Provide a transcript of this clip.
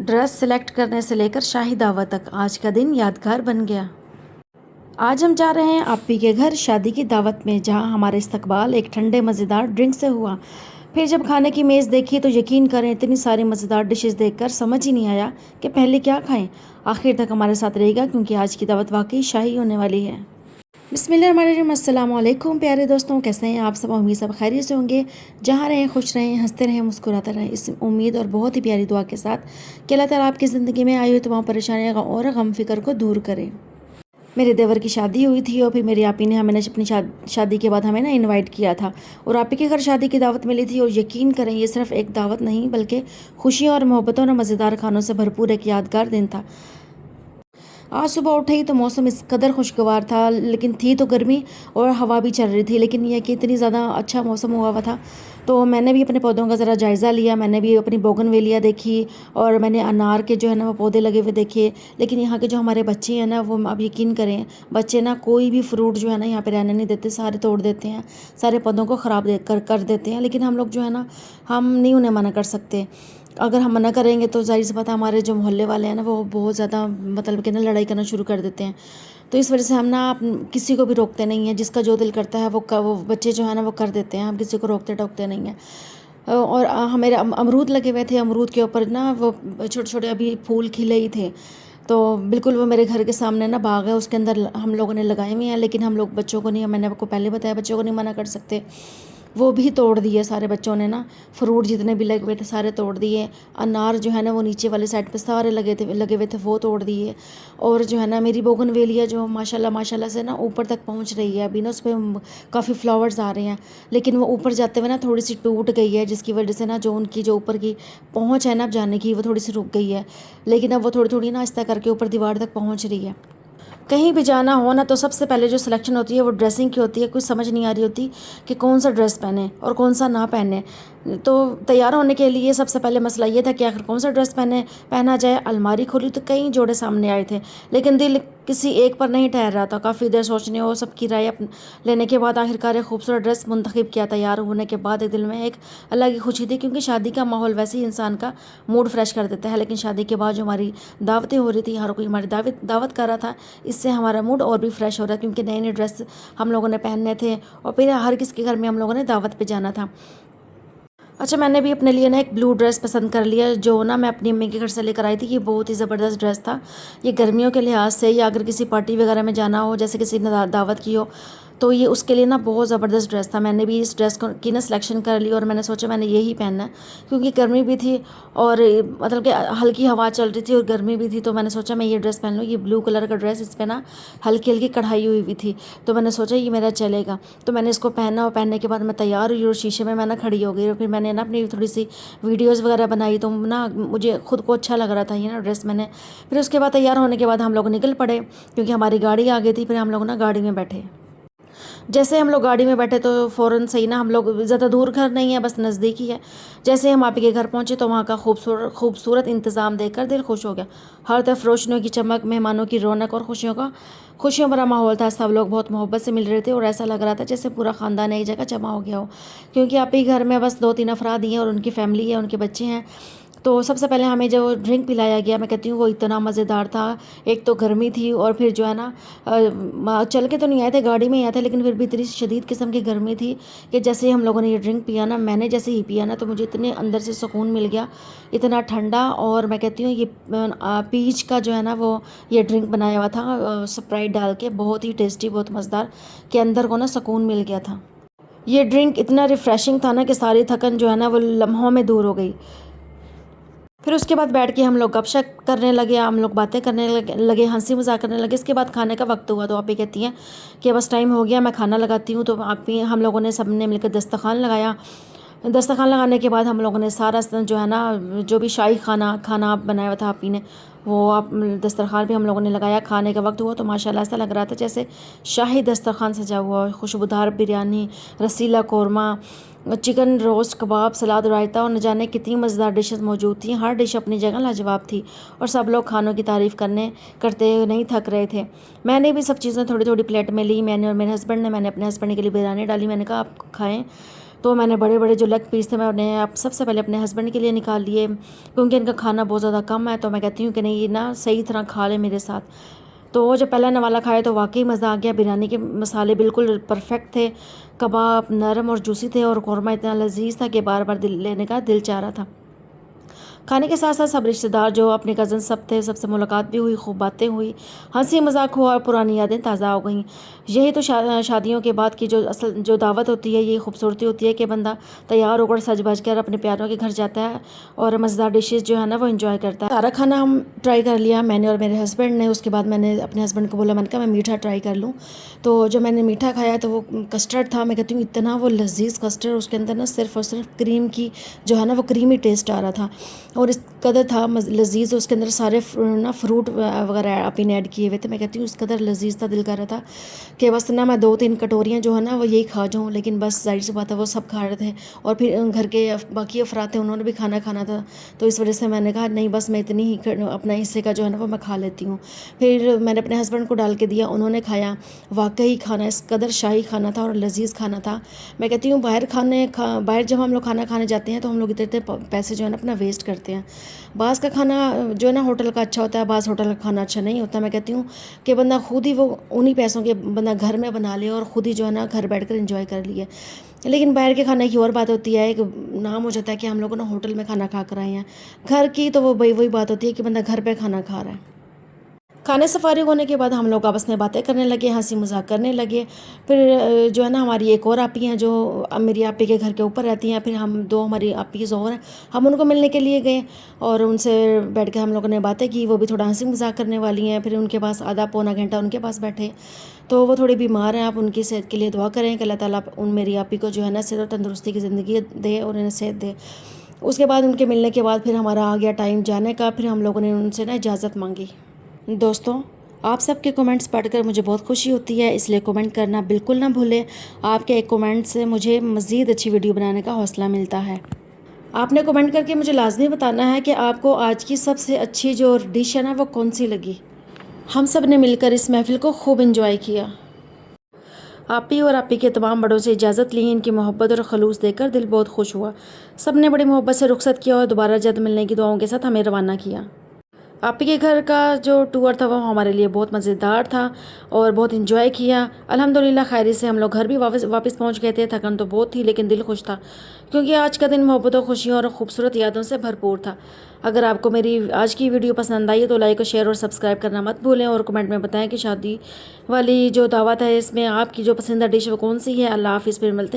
Dress select करने से लेकर शाही दावत तक आज का दिन यादगार बन गया। आज हम जा रहे हैं आपी के घर शादी की दावत में, जहां हमारा इस्तकबाल एक ठंडे मज़ेदार ड्रिंक से हुआ। फिर जब खाने की मेज़ देखी तो यकीन करें, इतनी सारी मज़ेदार डिशेस देखकर समझ ही नहीं आया कि पहले क्या खाएं। आखिर तक हमारे साथ रहेगा क्योंकि आज की दावत वाकई शाही होने वाली है। बिस्मिल्लाहिर्रहमानिर्रहीम। अस्सलाम वालेकुम प्यारे दोस्तों, कैसे हैं आप सब? उम्मीद सब खैरियत से होंगे। जहाँ रहें खुश रहें, हंसते रहें, मुस्कुराते रहें, इस उम्मीद और बहुत ही प्यारी दुआ के साथ कि अल्लाह ताला आपकी ज़िंदगी में आई हुई तमाम परेशानियाँ और गम फिक्र को दूर करें। मेरे देवर की शादी हुई थी और फिर मेरी आपी ने हमें अपनी शादी के बाद हमें इनवाइट किया था और आपी के घर शादी की दावत मिली थी। और यकीन करें, ये सिर्फ एक दावत नहीं बल्कि खुशियों और मोहब्बतों और मज़ेदार खानों से भरपूर एक यादगार दिन था। आज सुबह उठे ही तो मौसम इस कदर खुशगवार था, लेकिन थी तो गर्मी और हवा भी चल रही थी, लेकिन यह कि इतनी ज़्यादा अच्छा मौसम हुआ था। तो मैंने भी अपने पौधों का ज़रा जायज़ा लिया, मैंने भी अपनी बोगनवेलिया देखी और मैंने अनार के जो है ना वो पौधे लगे हुए देखे। लेकिन यहाँ के जो हमारे बच्चे हैं ना, वो आप यकीन करें, बच्चे ना कोई भी फ्रूट जो है ना यहाँ पे रहने नहीं देते, सारे तोड़ देते हैं, सारे पौधों को ख़राब कर देते हैं। लेकिन हम लोग जो है ना, हम नहीं उन्हें मना कर सकते। अगर हम मना करेंगे तो जाहिर सी बात है, हमारे जो मोहल्ले वाले हैं ना, वो बहुत ज़्यादा मतलब कि ना लड़ाई करना शुरू कर देते हैं। तो इस वजह से हम ना किसी को भी रोकते नहीं हैं, जिसका जो दिल करता है वो बच्चे जो है ना वो कर देते हैं, हम किसी को रोकते टोकते नहीं हैं। और हमारे अमरूद लगे हुए थे, अमरूद के ऊपर ना वो छोटे छोटे अभी फूल खिले ही थे। तो बिल्कुल वो मेरे घर के सामने ना बाग है, उसके अंदर हम लोगों ने लगाए हुए हैं, लेकिन हम लोग बच्चों को नहीं, मैंने आपको पहले बताया, बच्चों को नहीं मना कर सकते। वो भी तोड़ दिए सारे बच्चों ने ना, फ्रूट जितने भी लगे हुए थे सारे तोड़ दिए। अनार जो है ना वो नीचे वाले साइड पे सारे लगे हुए थे, वो तोड़ दिए। और जो है ना मेरी बोगनवेलिया जो माशाल्लाह माशाल्लाह से ना ऊपर तक पहुंच रही है, अभी ना उस पर काफ़ी फ्लावर्स आ रहे हैं, लेकिन वो ऊपर जाते हुए ना थोड़ी सी टूट गई है, जिसकी वजह से ना जो उनकी जो ऊपर की पहुँच है ना अब जाने की, वो थोड़ी सी रुक गई है। लेकिन अब वो थोड़ी थोड़ी ना आहिस्ता करके ऊपर दीवार तक पहुँच रही है। कहीं भी जाना हो ना, तो सबसे पहले जो सिलेक्शन होती है वो ड्रेसिंग की होती है। कुछ समझ नहीं आ रही होती कि कौन सा ड्रेस पहने और कौन सा ना पहने। तो तैयार होने के लिए सबसे पहले मसला ये था कि आखिर कौन सा ड्रेस पहना जाए। अलमारी खोली तो कई जोड़े सामने आए थे, लेकिन दिल किसी एक पर नहीं ठहर रहा था। काफ़ी देर सोचने और सबकी राय लेने के बाद आखिरकार एक खूबसूरत ड्रेस मुंतखब किया। तैयार होने के बाद दिल में एक अलग ही खुशी थी, क्योंकि शादी का माहौल वैसे ही इंसान का मूड फ्रेश कर देता है। लेकिन शादी के बाद जो हमारी दावतें हो रही थी, हर कोई हमारी दावत कर रहा था, इससे हमारा मूड और भी फ्रेश हो रहा है, क्योंकि नए नए ड्रेस हम लोगों ने पहनने थे और फिर हर किसी के घर में हम लोगों ने दावत पे जाना था। अच्छा, मैंने भी अपने लिए ना एक ब्लू ड्रेस पसंद कर लिया, जो ना मैं अपनी अम्मी के घर से लेकर आई थी। ये बहुत ही ज़बरदस्त ड्रेस था। ये गर्मियों के लिहाज से, या अगर किसी पार्टी वगैरह में जाना हो, जैसे किसी ने दावत की हो, तो ये उसके लिए ना बहुत ज़बरदस्त ड्रेस था। मैंने भी इस ड्रेस की ना सिलेक्शन कर ली और मैंने सोचा मैंने यही पहनना है, क्योंकि गर्मी भी थी और मतलब कि हल्की हवा चल रही थी और गर्मी भी थी। तो मैंने सोचा मैं ये ड्रेस पहन लूँ। ये ब्लू कलर का ड्रेस, इस पर ना हल्की हल्की कढ़ाई हुई थी, तो मैंने सोचा ये मेरा चलेगा। तो मैंने इसको पहना और पहनने के बाद मैं तैयार हुई और शीशे में मैं ना खड़ी हो गई और फिर मैंने ना अपनी थोड़ी सी वीडियोज़ वगैरह बनाई। तो ना मुझे खुद को अच्छा लग रहा था ये ना ड्रेस मैंने। फिर उसके बाद तैयार होने के बाद हम लोग निकल पड़े, क्योंकि हमारी गाड़ी आ गई थी। फिर हम लोग ना गाड़ी में बैठे। जैसे हम लोग गाड़ी में बैठे तो फ़ौरन से ही ना, हम लोग ज़्यादा दूर घर नहीं है, बस नज़दीक ही है। जैसे हम आपके घर पहुँचे तो वहाँ का खूबसूरत इंतज़ाम देखकर दिल खुश हो गया। हर तरफ रोशनियों की चमक, मेहमानों की रौनक और खुशियों भरा माहौल था। सब लोग बहुत मोहब्बत से मिल रहे थे और ऐसा लग रहा था जैसे पूरा ख़ानदान एक जगह जमा हो गया हो, क्योंकि आप ही घर में बस 2-3 अफराद ही हैं और उनकी फ़ैमिली है, उनके बच्चे हैं। तो सबसे पहले हमें जो ड्रिंक पिलाया गया, मैं कहती हूँ वो इतना मज़ेदार था। एक तो गर्मी थी और फिर जो है ना चल के तो नहीं आए थे, गाड़ी में ही आए थे, लेकिन फिर भी इतनी शदीद किस्म की गर्मी थी कि जैसे ही हम लोगों ने ये ड्रिंक पिया ना, मैंने जैसे ही पिया ना, तो मुझे इतने अंदर से सुकून मिल गया, इतना ठंडा। और मैं कहती हूँ ये पीच का जो है ना वो ये ड्रिंक बनाया हुआ था स्प्राइट डाल के, बहुत ही टेस्टी, बहुत मज़ेदार, के अंदर को ना सुकून मिल गया था। ये ड्रिंक इतना रिफ़्रेशिंग था ना कि सारी थकन जो है ना वो लम्हों में दूर हो गई। फिर उसके बाद बैठ के हम लोग गपशप करने लगे, हम लोग बातें करने लगे, हंसी मजाक करने लगे। इसके बाद खाने का वक्त हुआ, तो आप ही कहती हैं कि बस टाइम हो गया, मैं खाना लगाती हूँ। तो आप ही हम लोगों ने सब ने मिलकर दस्तरखान लगाया। दस्तरखान लगाने के बाद हम लोगों ने सारा जो है ना, जो भी शाही खाना बनाया हुआ था आप ही ने, वो आप दस्तरखान भी हम लोगों ने लगाया। खाने का वक्त हुआ तो माशाल्लाह ऐसा लग रहा था जैसे शाही दस्तरखान सजा हुआ। खुशबूदार बिरयानी, रसीला कौरमा, चिकन रोस्ट, कबाब, सलाद, रायता और न जाने कितनी मज़ेदार डिशेस मौजूद थी। हर डिश अपनी जगह लाजवाब थी और सब लोग खानों की तारीफ़ करते नहीं थक रहे थे। मैंने भी सब चीज़ें थोड़ी थोड़ी प्लेट में ली, मैंने और मेरे हस्बैंड ने। मैंने अपने हस्बैंड के लिए बिरयानी डाली, मैंने कहा आप खाएँ। तो मैंने बड़े बड़े जो लेग पीस थे मैं उन्हें अब सबसे पहले अपने हस्बैंड के लिए निकाल लिए, क्योंकि इनका खाना बहुत ज़्यादा कम है। तो मैं कहती हूँ कि नहीं, ये ना सही तरह खा ले मेरे साथ। तो वो जब पहला नवाला खाया तो वाकई मज़ा आ गया। बिरयानी के मसाले बिल्कुल परफेक्ट थे, कबाब नरम और जूसी थे, और कौरमा इतना लजीज था कि बार बार दिल लेने का दिल चाह रहा था। खाने के साथ साथ सब रिश्तेदार जो अपने कज़न सब थे, सबसे मुलाकात भी हुई, खूब बातें हुई, हंसी मजाक हुआ और पुरानी यादें ताज़ा हो गईं। यही तो शादियों के बाद की जो असल जो दावत होती है, ये खूबसूरती होती है कि बंदा तैयार होकर सज बज कर अपने प्यारों के घर जाता है और मज़ेदार डिशेज़ जो है ना वो इन्जॉय करता है। सारा खाना हम ट्राई कर लिया, मैंने और मेरे हस्बैंड ने। उसके बाद मैंने अपने हस्बैंड को बोला, मैंने कहा मैं मीठा ट्राई कर लूँ। तो जब मैंने मीठा खाया तो वो कस्टर्ड था। मैं कहती हूँ इतना वो लजीज कस्टर्ड, उसके अंदर ना सिर्फ और सिर्फ क्रीम की जो है ना वो क्रीमी टेस्ट आ रहा था, और इस कदर था लजीज। उसके अंदर सारे ना फ्रूट वगैरह आप इन ऐड किए हुए थे। मैं कहती हूँ इस कदर लजीज था, दिल कर रहा था कि बस ना मैं 2-3 कटोरियाँ जो है ना वो यही खा जाऊँ। लेकिन बस जाहिर सी बात है वो सब खा रहे थे, और फिर घर के बाकी अफराद थे, उन्होंने भी खाना खाना था। तो इस वजह से मैंने कहा नहीं, बस मैं इतनी ही अपना हिस्से का जो है ना वो मैं खा लेती हूँ। फिर मैंने अपने हस्बैंड को डाल के दिया, उन्होंने खाया। वाकई खाना इस कदर शाही खाना था और लजीज खाना था। मैं कहती हूँ बाहर जब हम लोग खाना खाने जाते हैं तो हम लोग इतने पैसे जो है ना अपना वेस्ट करते हैं। बाज़ का खाना जो है ना होटल का अच्छा होता है, बाज़ होटल का खाना अच्छा नहीं होता। मैं कहती हूँ कि बंदा खुद ही वो उन्हीं पैसों के बंदा घर में बना ले और ख़ुद ही जो है ना घर बैठ कर इंजॉय कर लिए। लेकिन बाहर के खाने की और बात होती है, एक नाम हो जाता है कि हम लोग ना होटल में खाना खा कर आए हैं। घर की तो वो वही बात होती है कि बंदा घर पर खाना खा रहा है। खाने से फारिग होने के बाद हम लोग आपस में बातें करने लगे, हंसी मजाक करने लगे। फिर जो है ना हमारी एक और आपी हैं जो मेरी आपी के घर के ऊपर रहती हैं। फिर हम दो हमारी आपीज़ और हैं, हम उनको मिलने के लिए गए और उनसे बैठ के हम लोगों ने बातें की। वो भी थोड़ा हंसी मजाक करने वाली हैं। फिर उनके पास आधा पौना घंटा उनके पास बैठे। तो वो थोड़ी बीमार हैं, आप उनकी सेहत के लिए दुआ करें कि अल्लाह ताला उन मेरी आपी को जो है ना सेहत और तंदुरुस्ती की ज़िंदगी दे और उन्हें सेहत दे। उसके बाद उनके मिलने के बाद फिर हमारा आ गया टाइम जाने का। फिर हम लोगों ने उनसे ना इजाज़त मांगी। दोस्तों, आप सबके कमेंट्स पढ़कर मुझे बहुत खुशी होती है, इसलिए कमेंट करना बिल्कुल ना भूलें। आपके एक कमेंट से मुझे मज़ीद अच्छी वीडियो बनाने का हौसला मिलता है। आपने कमेंट करके मुझे लाजमी बताना है कि आपको आज की सबसे अच्छी जो डिश है ना वो कौन सी लगी। हम सब ने मिलकर इस महफिल को खूब इंजॉय किया। आपी और आपी के तमाम बड़ों से इजाज़त ली। इनकी मोहब्बत और खलूस देखकर दिल बहुत खुश हुआ। सब ने बड़ी मोहब्बत से रुखसत किया और दोबारा जल्द मिलने की दुआओं के साथ हमें रवाना किया। आपी के घर का जो टूर था वो हमारे लिए बहुत मज़ेदार था और बहुत इन्जॉय किया। अल्हम्दुलिल्लाह खैरी से हम लोग घर भी वापस पहुंच गए थे। थकन तो बहुत थी लेकिन दिल खुश था, क्योंकि आज का दिन मोहब्बतों, खुशियों और ख़ूबसूरत यादों से भरपूर था। अगर आपको मेरी आज की वीडियो पसंद आई है तो लाइक और शेयर और सब्सक्राइब करना मत भूलें, और कमेंट में बताएं कि शादी वाली जो दावत है इसमें आपकी जो पसंदीदा डिश वो कौन सी है। अल्लाह हाफ़िज़, फिर मिलते हैं।